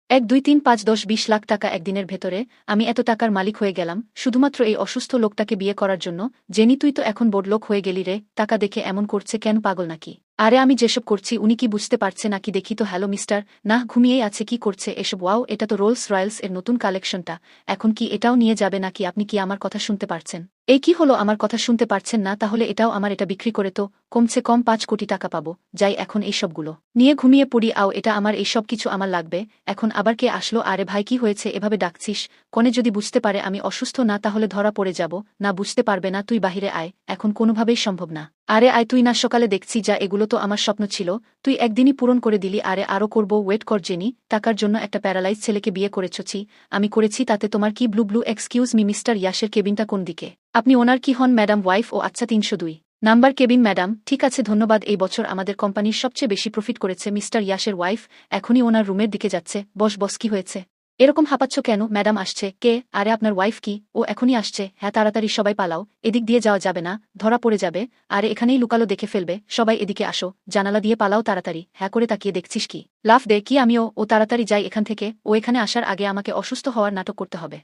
1 2 3 5 10 20 লাখ টাকা একদিনের ভেতরে আমি এত টাকার মালিক হয়ে গেলাম শুধুমাত্র এই অসুস্থ লোকটাকে বিয়ে করার জন্য। জেনি, তুই তো এখন বড়লোক হয়ে গেলি রে। টাকা দেখে এমন করছে কেন, পাগল নাকি? আরে আমি যেসব করছি উনি কি বুঝতে পারছে নাকি? দেখি তো। হ্যালো মিস্টার, না ঘুমিয়েই আছে, কি করছে এসব? ওয়াও, এটা তো রোলস রয়েলস এর নতুন কালেকশনটা। এখন কি এটাও নিয়ে যাবে নাকি? আপনি কি আমার কথা শুনতে পারছেন? এই কি হলো, আমার কথা শুনতে পারছেন না? তাহলে এটাও আমার। এটা বিক্রি করে তো কমসে কম 5 কোটি টাকা পাবো। যাই এখন এই সবগুলো নিয়ে ঘুমিয়ে পড়ি। আও, এটা আমার, এই সব কিছু আমার লাগবে। এখন আবার কে আসলো? আরে ভাই, কি হয়েছে এভাবে ডাকছিস? কনে যদি বুঝতে পারে আমি অসুস্থ না তাহলে ধরা পড়ে যাব। না, বুঝতে পারবে না। তুই বাহিরে আয়, এখন কোনোভাবেই সম্ভব না। আরে আয় তুই না, সকালে দেখছি যা, এগুলো তো আমার স্বপ্ন ছিল, তুই একদিনই পূরণ করে দিলি। আরে আরও করব, ওয়েট কর জেনি। টাকার জন্য একটা প্যারালাইজ ছেলেকে বিয়ে করেছি আমি, করেছি, তাতে তোমার কি? Blue blue, excuse me mister, ইয়াশের কেবিনটা কোন দিকে? আপনি ওনার কি হন ম্যাডাম? ওয়াইফ? ও আচ্ছা, 302 নাম্বার কেবিন ম্যাডাম। ঠিক আছে, ধন্যবাদ। এই বছর আমাদের কোম্পানির সবচেয়ে বেশি প্রফিট করেছে মিস্টার ইয়াশের ওয়াইফ। এখনই ওনার রুমের দিকে যাচ্ছে। বস বস, কি হয়েছে? এরকম হাঁপাচ্ছ কেন? ম্যাডাম আসছে। কে? আরে আপনার ওয়াইফ। কি ও এখনই আসছে? হ্যাঁ, তাড়াতাড়ি সবাই পালাও, এদিক দিয়ে যাওয়া যাবে না, ধরা পড়ে যাবে। আরে এখানেই লুকালো, দেখে ফেলবে সবাই, এদিকে আসো, জানালা দিয়ে পালাও তাড়াতাড়ি। হ্যাঁ করে তাকিয়ে দেখছিস কি? লাফ দে কি? আমিও? ও তাড়াতাড়ি যাই এখান থেকে। ও এখানে আসার আগে আমাকে অসুস্থ হওয়ার নাটক করতে হবে।